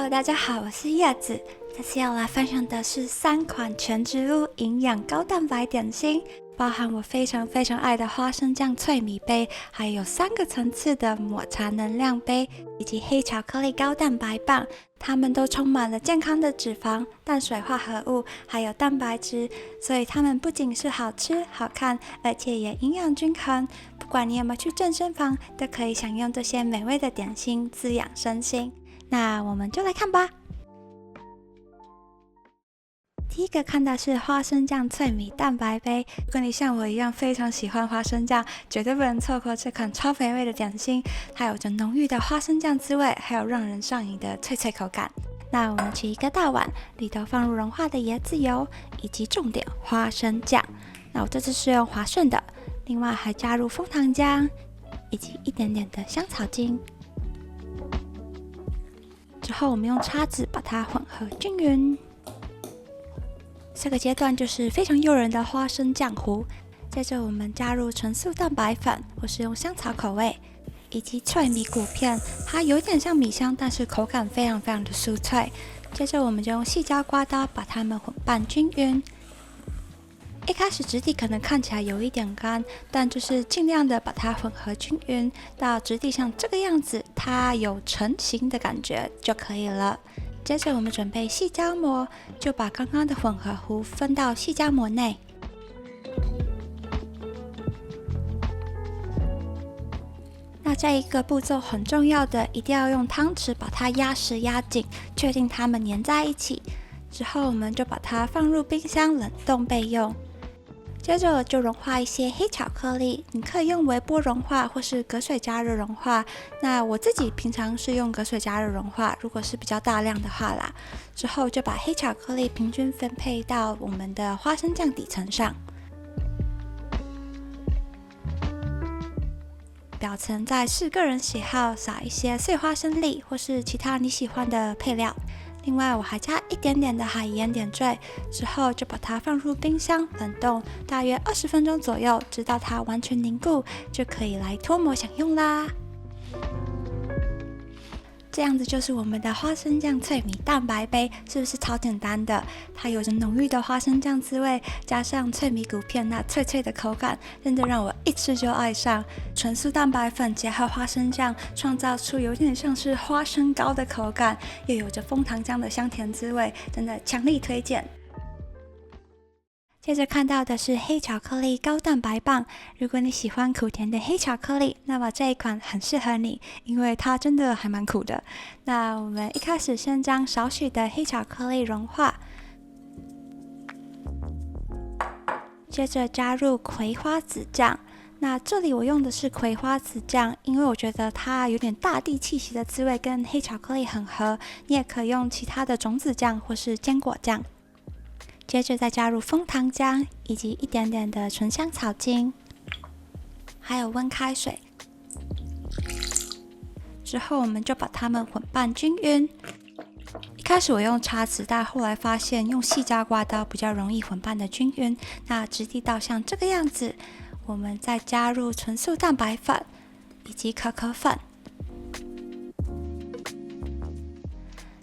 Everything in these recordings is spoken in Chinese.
Hello，大家好，我是叶子。这次要来分享的是3款全植物营养高蛋白点心，包含我非常爱的花生酱脆米杯，还有3个层次的抹茶能量杯，以及黑巧克力高蛋白棒。它们都充满了健康的脂肪、碳水化合物，还有蛋白质，所以它们不仅是好吃、好看，而且也营养均衡。不管你有没有去健身房，都可以享用这些美味的点心，滋养身心。那我们就来看吧。第一个看到是花生酱脆米蛋白杯，如果你像我一样非常喜欢花生酱，绝对不能错过这款超肥味的点心。它有着浓郁的花生酱滋味，还有让人上瘾的脆口感。那我们取一个大碗，里头放入融化的椰子油，以及重点花生酱。那我这次是用华顺的，另外还加入枫糖浆，以及一点点的香草精。之后我们用叉子把它混合均匀。这个阶段就是非常诱人的花生酱糊。接着我们加入纯素蛋白粉，或是用香草口味，以及脆米谷片，它有点像米香，但是口感非常的酥脆。接着我们就用细胶刮刀把它们混拌均匀。一开始质地可能看起来有一点干，但就是尽量的把它混合均匀，到质地像这个样子，它有成型的感觉就可以了。接着我们准备细胶膜，就把刚刚的混合糊分到细胶膜内。那这一个步骤很重要的，一定要用汤匙把它压实压紧，确定它们粘在一起。之后我们就把它放入冰箱冷冻备用。接着就融化一些黑巧克力，你可以用微波融化或是隔水加热融化。那我自己平常是用隔水加热融化，如果是比较大量的话啦。之后就把黑巧克力平均分配到我们的花生酱底层上。表层再视个人喜好撒一些碎花生粒或是其他你喜欢的配料。另外我还加一点点的海盐点缀，之后就把它放入冰箱冷冻大约20分钟左右，直到它完全凝固，就可以来脱模享用啦。这样子就是我们的花生酱脆米蛋白杯，是不是超简单的？它有着浓郁的花生酱滋味，加上脆米谷片那脆的口感，真的让我一吃就爱上。纯素蛋白粉结合花生酱，创造出有点像是花生糕的口感，又有着枫糖浆的香甜滋味，真的强力推荐。接着看到的是黑巧克力高蛋白棒，如果你喜欢苦甜的黑巧克力，那么这一款很适合你，因为它真的还蛮苦的。那我们一开始先将少许的黑巧克力融化，接着加入葵花籽酱。那这里我用的是葵花籽酱，因为我觉得它有点大地气息的滋味，跟黑巧克力很合。你也可以用其他的种子酱或是坚果酱。接着再加入枫糖浆，以及一点点的纯香草精，还有温开水。之后我们就把它们混拌均匀。一开始我用叉子，但后来发现用细胶刮刀比较容易混拌的均匀。那质地到像这个样子，我们再加入纯素蛋白粉以及可可粉。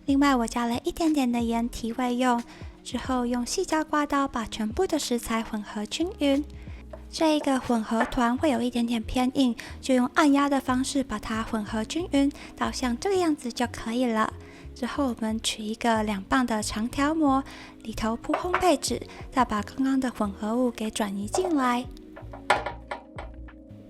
另外我加了一点点的盐提味用。之后用细胶刮刀把全部的食材混合均匀。这一个混合团会有一点点偏硬，就用按压的方式把它混合均匀，到像这个样子就可以了。之后我们取一个2磅的长条模，里头铺烘焙纸，再把刚刚的混合物给转移进来。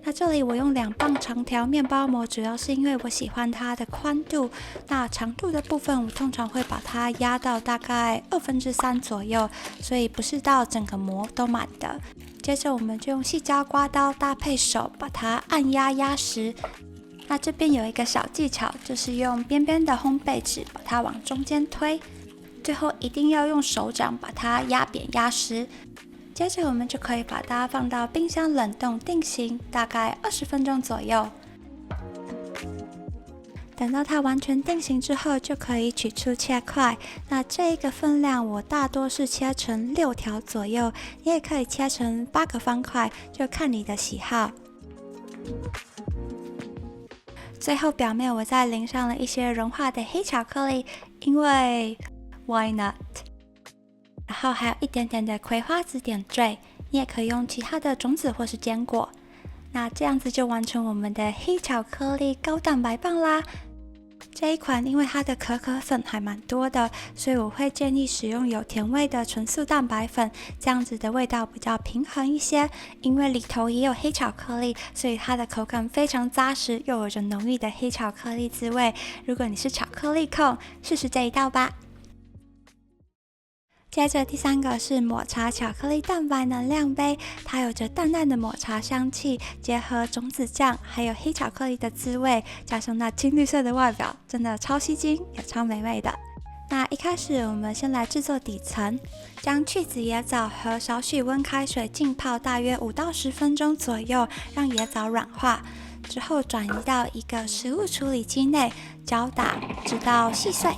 那这里我用2磅长条面包膜，主要是因为我喜欢它的宽度。那长度的部分，我通常会把它压到大概3/2左右，所以不是到整个膜都满的。接着我们就用细胶刮刀搭配手把它按压压实。那这边有一个小技巧，就是用边边的烘焙纸把它往中间推，最后一定要用手掌把它压扁压实。接着我们就可以把它放到冰箱冷冻定型，大概20分钟左右。等到它完全定型之后，就可以取出切块。那这一个分量我大多是切成6条左右，你也可以切成8个方块，就看你的喜好。最后表面我再淋上了一些融化的黑巧克力，因为 why not？ 然后还有一点点的葵花籽点缀，你也可以用其他的种子或是坚果。那这样子就完成我们的黑巧克力高蛋白棒啦。这一款因为它的可可粉还蛮多的，所以我会建议使用有甜味的纯素蛋白粉，这样子的味道比较平衡一些。因为里头也有黑巧克力，所以它的口感非常扎实，又有着浓郁的黑巧克力滋味。如果你是巧克力控，试试这一道吧。接着第三个是抹茶巧克力蛋白能量杯，它有着淡淡的抹茶香气，结合种子酱还有黑巧克力的滋味，加上那青绿色的外表，真的超吸睛也超美味的。那一开始我们先来制作底层，将去籽椰枣和少许温开水浸泡大约5到10分钟左右，让椰枣软化。之后转移到一个食物处理机内，搅打直到细碎。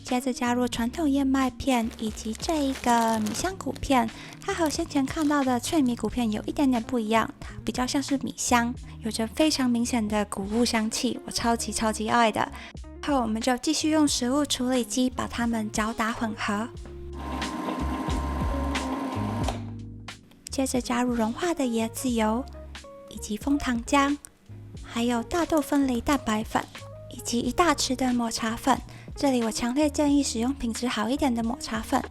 接着加入传统燕麦片以及这一个米香谷片，它和先前看到的脆米谷片有一点点不一样，它比较像是米香，有着非常明显的谷物香气，我超级爱的。后我们就继续用食物处理机把它们搅打混合，接着加入融化的椰子油以及枫糖浆，还有大豆分离蛋白粉以及1大匙的抹茶粉。这里我强烈建议使用品质好一点的抹茶粉，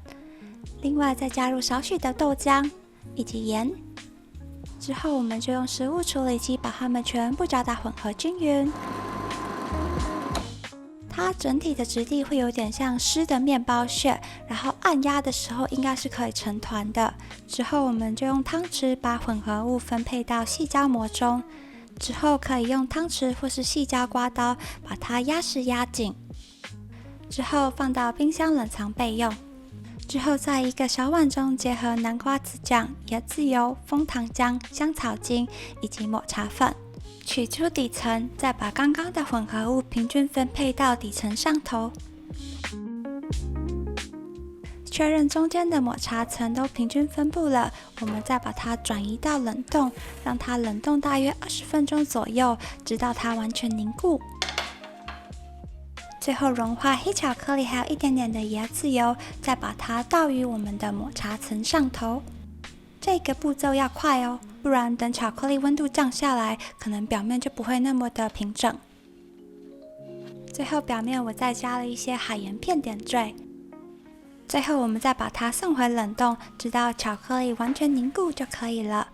另外再加入少许的豆浆以及盐，之后我们就用食物处理机把它们全部搅打混合均匀。它整体的质地会有点像湿的面包屑，然后按压的时候应该是可以成团的。之后我们就用汤匙把混合物分配到细胶膜中，之后可以用汤匙或是细胶刮刀把它压实压紧。之后放到冰箱冷藏备用。之后在一个小碗中结合南瓜子酱、椰子油、枫糖浆、香草精以及抹茶粉，取出底层，再把刚刚的混合物平均分配到底层上头。确认中间的抹茶层都平均分布了，我们再把它转移到冷冻，让它冷冻大约20分钟左右，直到它完全凝固。最后融化黑巧克力，还有一点点的椰子油，再把它倒于我们的抹茶层上头。这个步骤要快哦，不然等巧克力温度降下来，可能表面就不会那么的平整。最后表面我再加了一些海盐片点缀。最后我们再把它送回冷冻，直到巧克力完全凝固就可以了。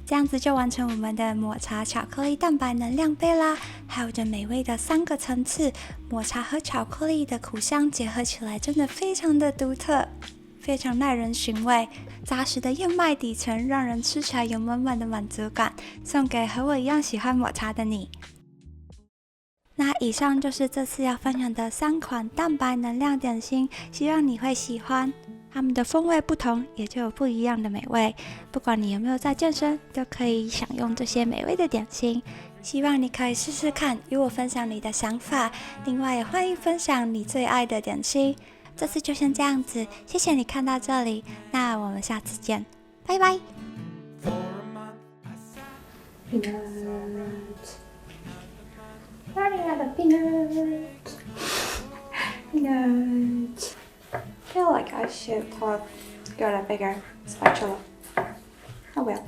这样子就完成我们的抹茶巧克力蛋白能量杯啦，还有着美味的3个层次，抹茶和巧克力的苦香结合起来，真的非常的独特，非常耐人寻味。扎实的燕麦底层让人吃起来有满满的满足感，送给和我一样喜欢抹茶的你。那以上就是这次要分享的3款蛋白能量点心，希望你会喜欢。它们的风味不同，也就有不一样的美味。不管你有没有在健身，都可以享用这些美味的点心。希望你可以试试看，与我分享你的想法。另外也欢迎分享你最爱的点心。这次就先这样子，谢谢你看到这里，那我们下次见，拜拜。Peanuts. I feel like I should have got a bigger spatula. Oh well.